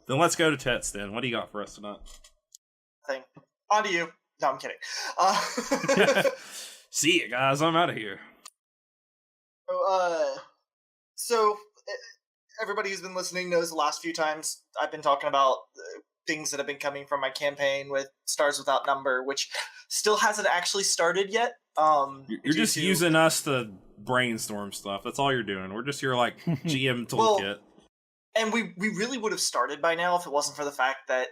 Then let's go to Tets then. What do you got for us tonight? Thing. On to you. No, I'm kidding. See you guys. I'm out of here. So everybody who's been listening knows the last few times I've been talking about things that have been coming from my campaign with Stars Without Number, which still hasn't actually started yet. You're just using us to brainstorm stuff. That's all you're doing. We're just your like GM toolkit. Well, and we really would have started by now if it wasn't for the fact that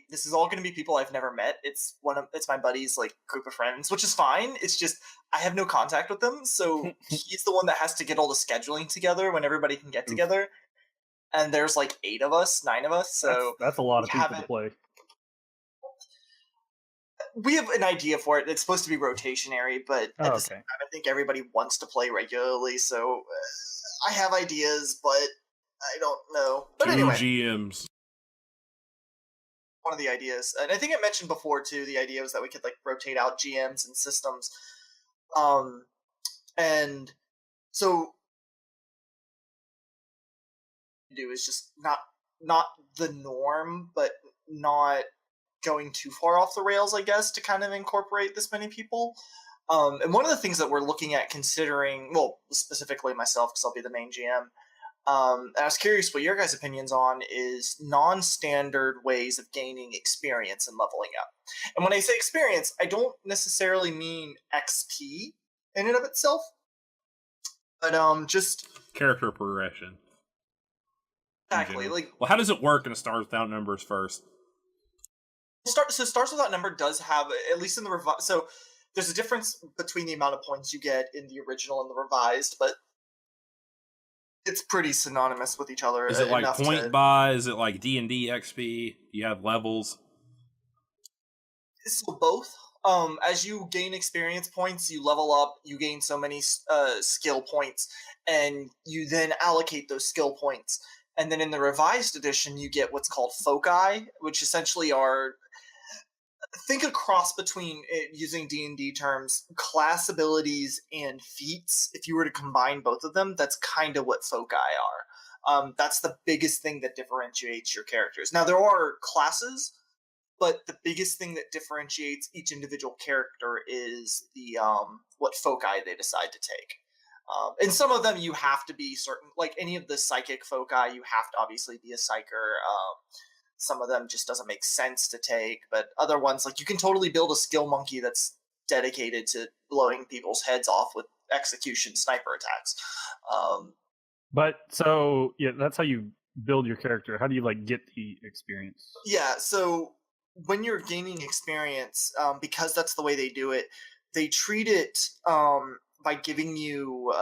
this is all going to be people I've never met. It's my buddy's like group of friends, which is fine. It's just I have no contact with them, so he's the one that has to get all the scheduling together when everybody can get together. And there's like 9 of us, so that's a lot of people to play. We have an idea for it. It's supposed to be rotationary, but at the same time, I think everybody wants to play regularly, so I have ideas, but I don't know. But anyway. GMs. One of the ideas, and I think I mentioned before too, the idea was that we could like rotate out GMs and systems. And so do is just not the norm, but not going too far off the rails, I guess, to kind of incorporate this many people. And one of the things that we're looking at considering, well, specifically myself, because I'll be the main GM, and I was curious what your guys' opinions on is non-standard ways of gaining experience and leveling up. And when I say experience, I don't necessarily mean XP in and of itself, but just character progression. Exactly. Like, well, how does it work in a Stars Without Numbers first? So Stars Without Number does have, at least in the revised, so there's a difference between the amount of points you get in the original and the revised, but it's pretty synonymous with each other. Is it like point buy? Is it like D&D XP? You have levels? So both. As you gain experience points, you level up, you gain so many skill points, and you then allocate those skill points. And then in the revised edition, you get what's called foci, which essentially are, think a cross between, using D&D terms, class abilities and feats. If you were to combine both of them, that's kind of what foci are. That's the biggest thing that differentiates your characters. Now, there are classes, but the biggest thing that differentiates each individual character is the what foci they decide to take. And some of them you have to be certain, like any of the psychic foci, you have to obviously be a psyker. Some of them just doesn't make sense to take, but other ones, like you can totally build a skill monkey that's dedicated to blowing people's heads off with execution sniper attacks. But so, yeah, that's how you build your character. How do you like get the experience? Yeah, so when you're gaining experience, because that's the way they do it, they treat it by giving you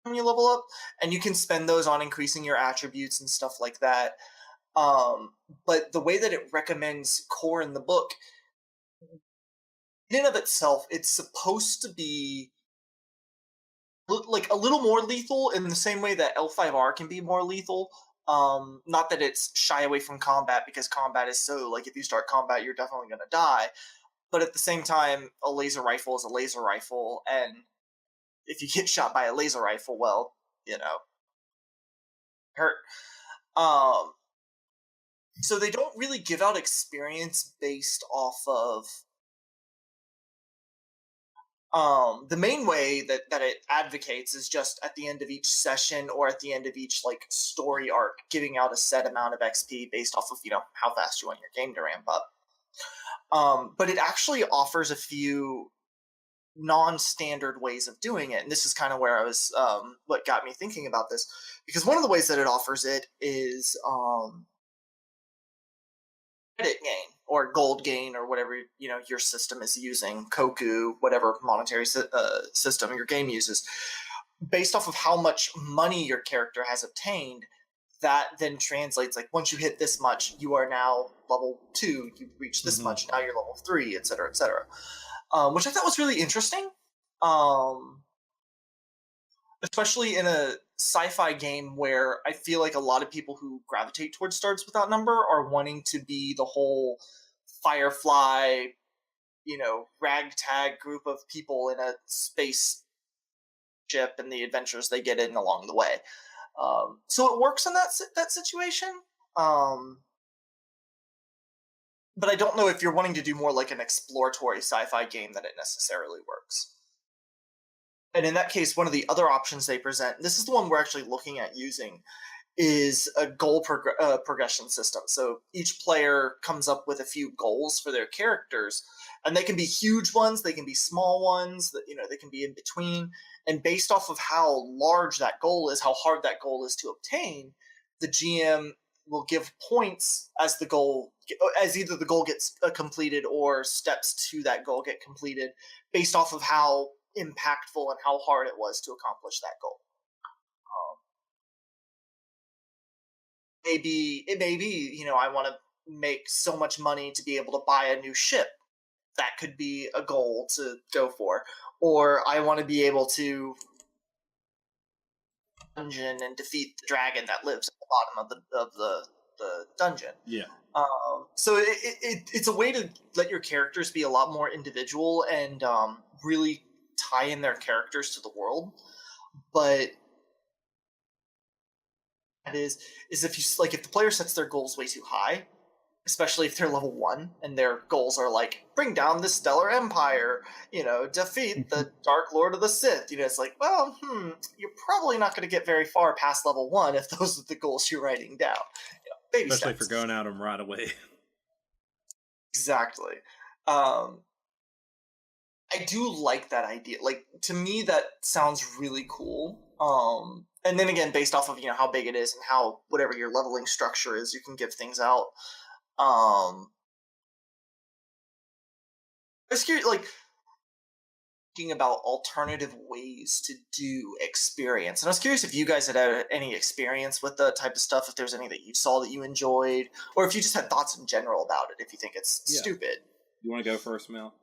when you level up, and you can spend those on increasing your attributes and stuff like that. But the way that it recommends core in the book, in and of itself, it's supposed to be like a little more lethal in the same way that L5R can be more lethal. Not that it's shy away from combat, because combat is so, like, if you start combat, you're definitely going to die. But at the same time, a laser rifle is a laser rifle, and if you get shot by a laser rifle, well, you know, hurt. So they don't really give out experience based off of the main way that it advocates is just at the end of each session or at the end of each like story arc, giving out a set amount of XP based off of, you know, how fast you want your game to ramp up. But it actually offers a few non-standard ways of doing it, and this is kind of where I was what got me thinking about this, because one of the ways that it offers it is credit gain or gold gain or whatever, you know, your system is using, Koku, whatever monetary system your game uses, based off of how much money your character has obtained. That then translates, like, once you hit this much, you are now level 2, you've reached this much, now you're level 3, etc., etc. Which I thought was really interesting, especially in a sci-fi game where I feel like a lot of people who gravitate towards Stars Without Number are wanting to be the whole Firefly, you know, ragtag group of people in a space ship and the adventures they get in along the way. So it works in that situation. But I don't know if you're wanting to do more like an exploratory sci-fi game that it necessarily works. And in that case, one of the other options they present, this is the one we're actually looking at using, is a goal progression system. So each player comes up with a few goals for their characters, and they can be huge ones, they can be small ones, that they can be in between. And based off of how large that goal is, how hard that goal is to obtain, the GM will give points as either the goal gets completed or steps to that goal get completed, based off of how impactful and how hard it was to accomplish that goal. It may be, I want to make so much money to be able to buy a new ship. That could be a goal to go for. Or I want to be able to dungeon and defeat the dragon that lives at the bottom of the dungeon. Yeah. So it's a way to let your characters be a lot more individual and really tie in their characters to the world. But that is if if the player sets their goals way too high, especially if they're level 1 and their goals are like bring down the stellar empire, defeat the dark lord of the Sith, it's like, well, you're probably not going to get very far past level 1 if those are the goals you're writing down. Baby Especially steps. for going at them right away. Exactly. I do like that idea. Like, to me, that sounds really cool. And then again, based off of how big it is and how whatever your leveling structure is, you can give things out. I was curious, thinking about alternative ways to do experience, and I was curious if you guys had any experience with the type of stuff, if there's any that you saw that you enjoyed, or if you just had thoughts in general about it, if you think it's stupid. You want to go first, Mel?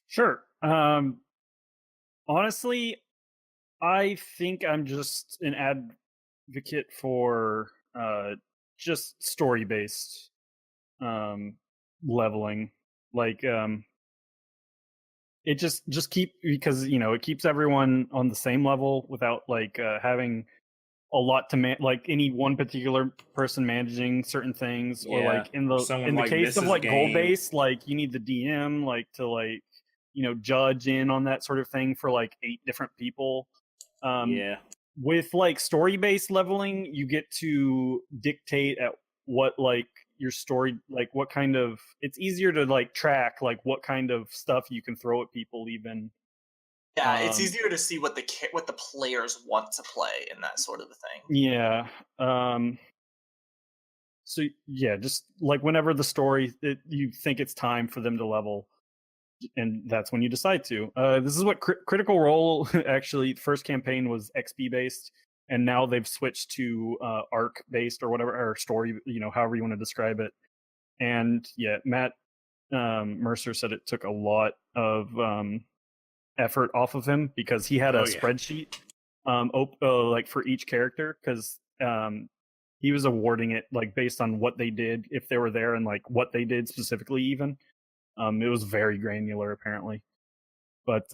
Sure. Honestly, I think I'm just an advocate for just story-based leveling. It just because it keeps everyone on the same level without having a lot to any one particular person managing certain things, or in the case of goal based, you need the DM to judge in on that sort of thing for 8 different people. With story based leveling, you get to dictate at what your story, what kind of, it's easier to track what kind of stuff you can throw at people even. Yeah, it's easier to see what the players want to play and that sort of a thing. Yeah. So yeah, just whenever the story you think it's time for them to level, and that's when you decide to. This is what Critical Role actually. First campaign was XP based, and now they've switched to arc based or whatever, or story, however you want to describe it. And yeah, Matt Mercer said it took a lot of effort off of him because he had a spreadsheet for each character, because he was awarding it based on what they did, if they were there, and what they did specifically even. It was very granular apparently, but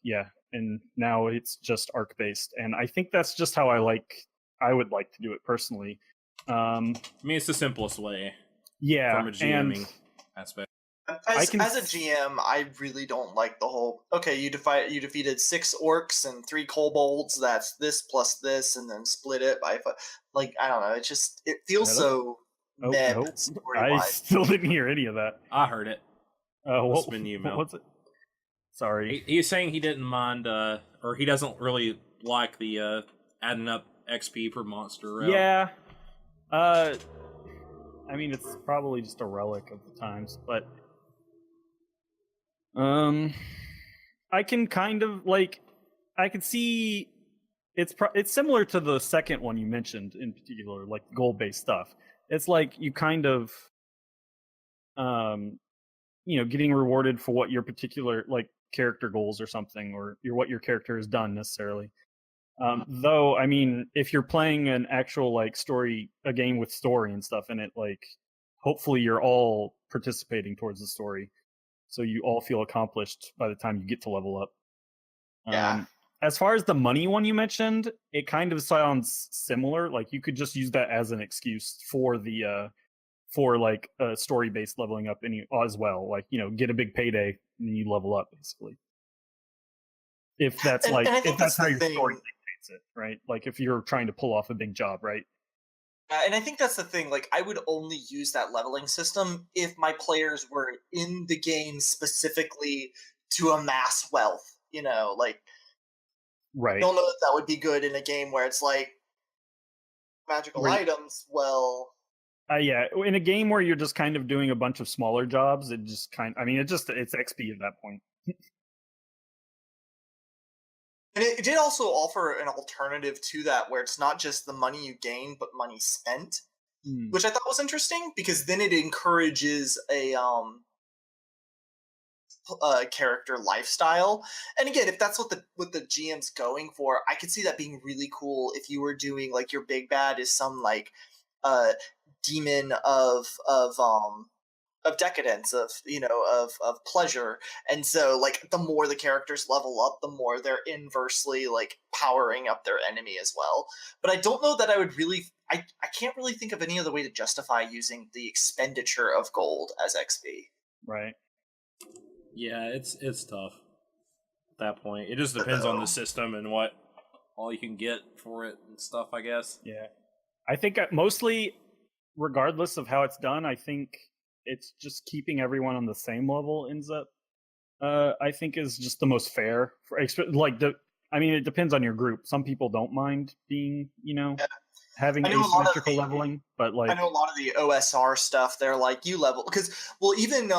yeah, and now it's just arc based, and I think that's just how I would like to do it personally. I mean, it's the simplest way. Yeah, from a GMing aspect. As a GM, I really don't like the whole, okay, you defeated 6 orcs and 3 kobolds, that's this plus this, and then split it by I don't know, it feels so I still didn't hear any of that. I heard it. What's been you, Mel? What's it? Sorry. He's saying he didn't mind, or he doesn't really like the adding up XP per monster. Yeah. I mean, it's probably just a relic of the times, but I can kind of I can see it's similar to the second one you mentioned in particular, goal-based stuff. It's you kind of getting rewarded for what your particular character goals or something, or what your character has done necessarily. Though, I mean, if you're playing an actual a game with story and stuff in it, hopefully you're all participating towards the story, so you all feel accomplished by the time you get to level up. Yeah. as far as the money one you mentioned, it kind of sounds similar. Like you could just use that as an excuse for the for like story based leveling up as well. Like, you know, get a big payday and you level up basically. If that's And I think if that's how the your story thing. dictates it, right? Like if you're trying to pull off a big job, right? And I think that's the thing. Like, I would only use that leveling system if my players were in the game specifically to amass wealth. You know, like I Right. don't know if that would be good in a game where it's like magical Where items. Well, yeah, in a game where you're just kind of doing a bunch of smaller jobs, it just I mean, it's XP at that point. and it did also offer an alternative to that, where it's not just the money you gain, but money spent, Mm, which I thought was interesting because then it encourages a character lifestyle. And again, if that's what the GM's going for, I could see that being really cool if you were doing like your big bad is some like uh demon of decadence, of you know, of pleasure. And so like the more the characters level up, the more they're inversely like powering up their enemy as well. But I don't know that I would really I can't really think of any other way to justify using the expenditure of gold as XP. right. Yeah, it's tough at that point. It just depends on the system and what all you can get for it and stuff, I guess. Yeah. I think mostly, regardless of how it's done, I think it's just keeping everyone on the same level ends up. I think is just the most fair. Like I mean, it depends on your group. Some people don't mind being, you know, having I know a lot of asymmetrical leveling, but I like, know a lot of the OSR stuff. They're like you level because well, even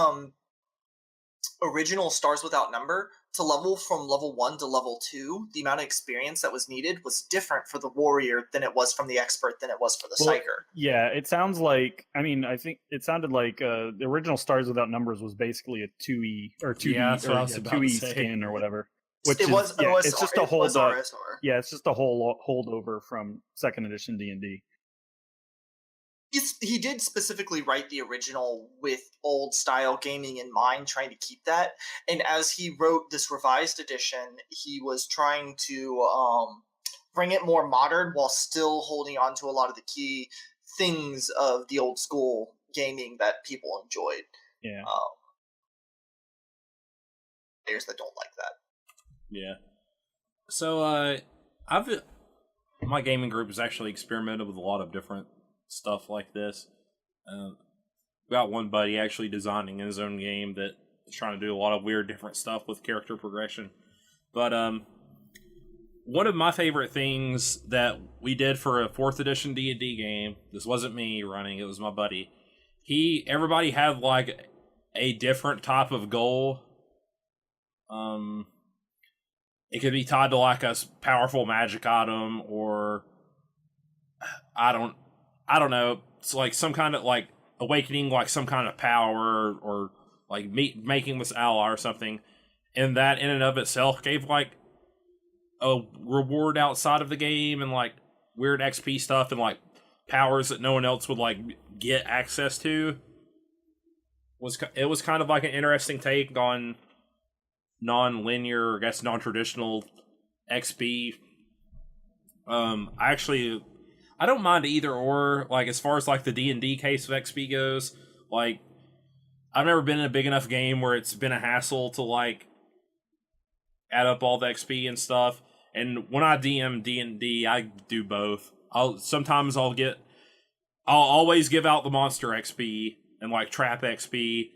original Stars Without Number, to level from level 1 to level 2, the amount of experience that was needed was different for the warrior than it was from the expert than it was for the well, psyker. yeah, it sounds like. I mean, I think it sounded like the original Stars Without Numbers was basically a 2E or 2D Yeah, that's what I or was about to 2E say. skin or whatever. Which It was is yeah, OSR. it's just a It was hold up. RSR. Yeah, it's just a whole holdover from second edition D&D. He did specifically write the original with old style gaming in mind, trying to keep that. And as he wrote this revised edition, he was trying to bring it more modern while still holding on to a lot of the key things of the old school gaming that people enjoyed. Yeah. Players that don't like that. Yeah. So I've my gaming group has actually experimented with a lot of different stuff like this. We got one buddy actually designing his own game that is trying to do a lot of weird different stuff with character progression. But one of my favorite things that we did for a 4th edition D&D game, this wasn't me running, it was my buddy. Everybody had like a different type of goal. It could be tied to like a powerful magic item, or I don't know. It's like some kind of like awakening, like some kind of power, or like making this ally or something. And that in and of itself gave like a reward outside of the game, and like weird XP stuff, and like powers that no one else would like get access to. It was kind of like an interesting take on non-linear, I guess non-traditional XP. I don't mind either or. Like as far as like the D&D case of XP goes, like I've never been in a big enough game where it's been a hassle to like add up all the XP and stuff. And when I DM D&D, I do both. I'll always give out the monster XP and like trap XP.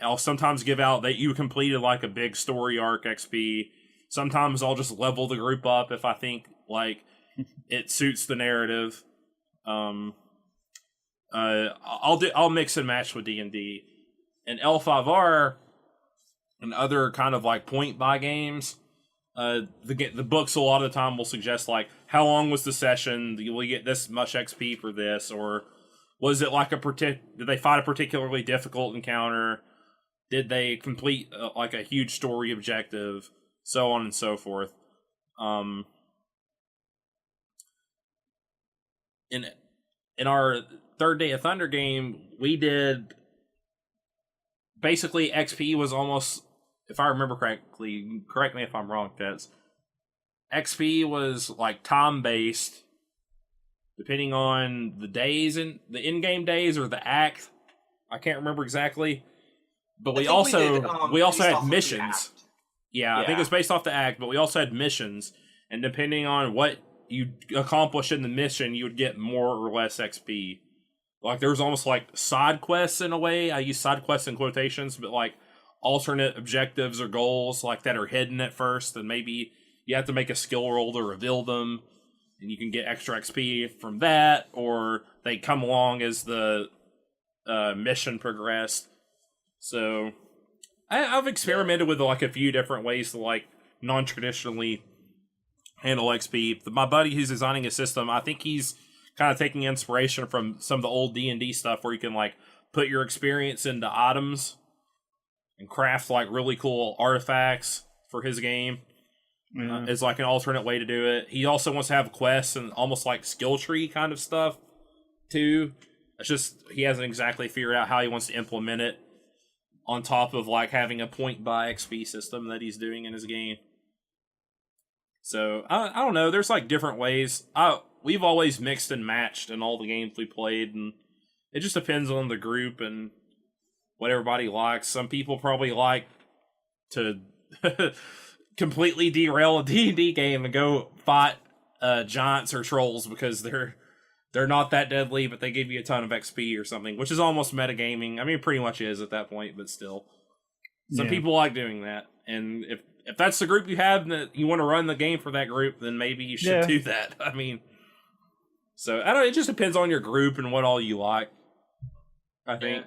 I'll sometimes give out that you completed like a big story arc XP. Sometimes I'll just level the group up if I think like it suits the narrative. I'll mix and match with D&D. And L5R and other kind of like point buy games. The books a lot of the time will suggest like how long was the session? Will you get this much XP for this, or was it like did they fight a particularly difficult encounter? Did they complete like a huge story objective? So on and so forth. In our Third Day of Thunder game, we did basically XP was almost, if I remember correctly, correct me if I'm wrong, Tets. XP was like time based, depending on the days and the in-game days or the act. I can't remember exactly, but we also had missions. Yeah, I think it was based off the act, but we also had missions, and depending on what you accomplish in the mission, you would get more or less XP. Like there was almost like side quests in a way. I use side quests in quotations, but like alternate objectives or goals like that are hidden at first, and maybe you have to make a skill roll to reveal them, and you can get extra XP from that, or they come along as the mission progressed. So I've experimented with like a few different ways to like non-traditionally handle XP. My buddy who's designing a system, I think he's kind of taking inspiration from some of the old D&D stuff where you can like put your experience into items and craft like really cool artifacts for his game. Is like an alternate way to do it. He also wants to have quests and almost like skill tree kind of stuff too. It's just he hasn't exactly figured out how he wants to implement it on top of like having a point buy XP system that he's doing in his game. So I don't know. There's like different ways. We've always mixed and matched in all the games we played, and it just depends on the group and what everybody likes. Some people probably like to completely derail a D&D game and go fight giants or trolls because they're not that deadly, but they give you a ton of XP or something, which is almost metagaming. I mean, it pretty much is at that point, but still. Some people like doing that, and if that's the group you have and that you want to run the game for that group, then maybe you should do that. I mean, so I don't. It just depends on your group and what all you like. I think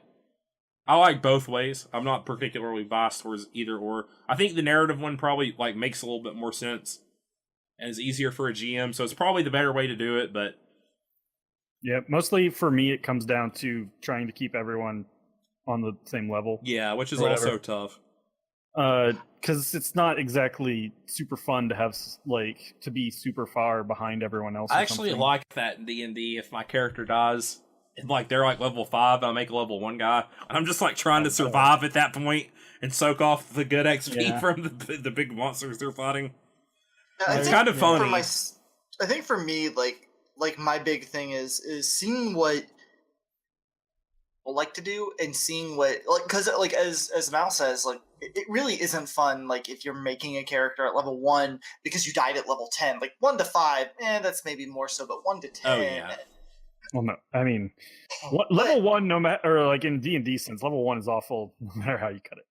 I like both ways. I'm not particularly biased towards either or. I think the narrative one probably like makes a little bit more sense and is easier for a GM, so it's probably the better way to do it. But yeah, mostly for me, it comes down to trying to keep everyone on the same level. Yeah, which is also tough. Because it's not exactly super fun to have like to be super far behind everyone else. I actually like that in D&D. If my character dies, and like they're like level 5, I make a level 1 guy. I'm just like trying to survive at that point and soak off the good XP from the big monsters they're fighting. It's kind of funny. I think for me, like my big thing is seeing what people like to do and seeing what because as Mal says, like it really isn't fun like if you're making a character at level 1 because you died at level 10. Like 1 to 5, that's maybe more so, but 1 to 10. Oh yeah. Well, no, I mean, level 1, no matter, or like in D&D sense, level 1 is awful no matter how you cut it.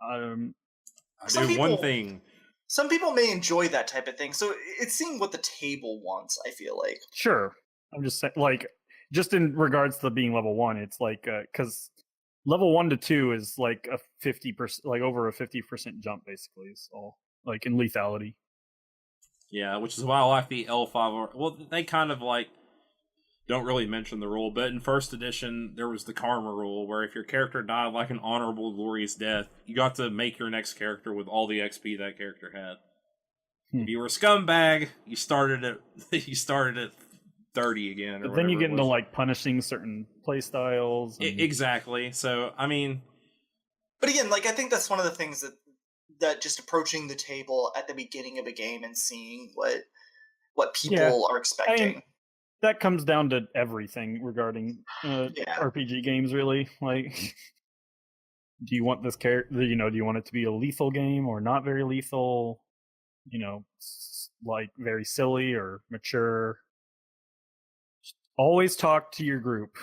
I do one thing. Some people may enjoy that type of thing, so it's seeing what the table wants. I feel like sure. I'm just saying, like, just in regards to being level 1, it's like because level 1 to 2 is like a 50%, like over a 50% jump, basically. So like in lethality. Yeah, which is why I like the L5. Well, they kind of like don't really mention the rule, but in first edition there was the karma rule, where if your character died like an honorable, glorious death, you got to make your next character with all the XP that character had. If you were a scumbag, you started at 30 again. But then you get into like punishing certain playstyles. Exactly. So I mean, but again, like I think that's one of the things that just approaching the table at the beginning of a game and seeing what people are expecting. That comes down to everything regarding RPG games, really. Like, do you want this character? Do you want it to be a lethal game or not very lethal? Like very silly or mature. Always talk to your group.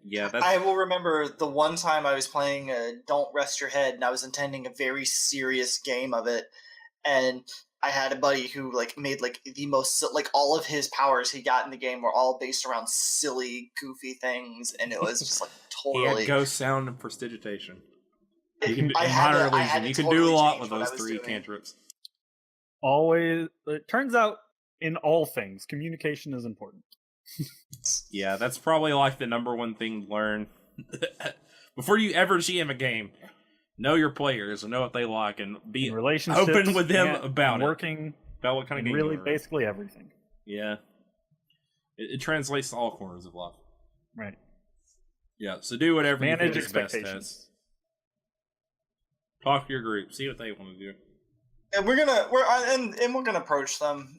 Yeah, I will remember the one time I was playing Don't Rest Your Head, and I was intending a very serious game of it, and I had a buddy who made the most all of his powers he got in the game were all based around silly, goofy things, and it was just totally. He had ghost sound and prestidigitation. You can do a lot with those 3 cantrips. Always, it turns out in all things, communication is important. Yeah, that's probably like the number one thing to learn before you ever GM a game. Know your players and know what they like, and be open with them about working, about what kind of game. Really, basically everything. Yeah, it translates to all corners of life. Right. Yeah. So do whatever you manage think is best. Talk to your group. See what they want to do. And we're gonna approach them.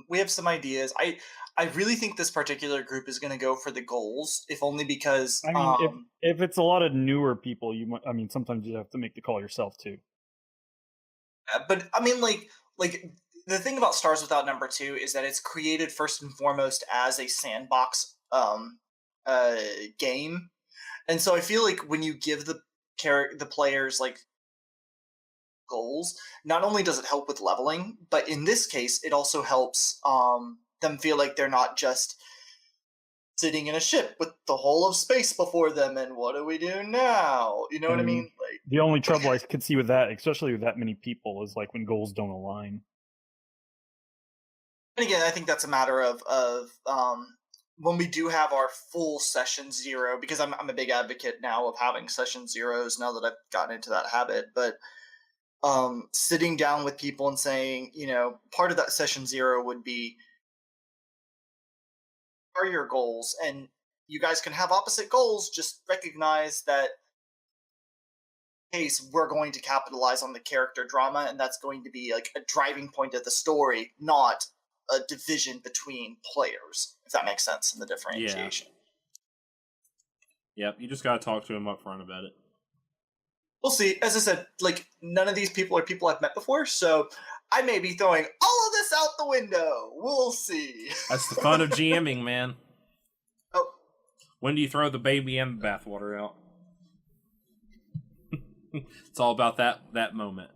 We have some ideas. I really think this particular group is gonna go for the goals, if only because I mean, if it's a lot of newer people, I mean, sometimes you have to make the call yourself too. but I mean, like the thing about Stars Without Number Two is that it's created first and foremost as a sandbox game, and so I feel like when you give the players like goals, not only does it help with leveling, but in this case, it also helps them feel like they're not just sitting in a ship with the whole of space before them and what do we do now? You know what I mean? Like, the only trouble I could see with that, especially with that many people, is like when goals don't align. and again, I think that's a matter of when we do have our full session zero, because I'm a big advocate now of having session zeros now that I've gotten into that habit, but sitting down with people and saying, part of that session zero would be, are your goals? And you guys can have opposite goals, just recognize that case we're going to capitalize on the character drama, and that's going to be like a driving point of the story, not a division between players, if that makes sense in the differentiation. Yep, you just gotta talk to him up front about it. We'll see. As I said, like, none of these people are people I've met before, so I may be throwing all of this out the window. We'll see. That's the fun of GMing, man. Oh. When do you throw the baby and the bathwater out? It's all about that moment.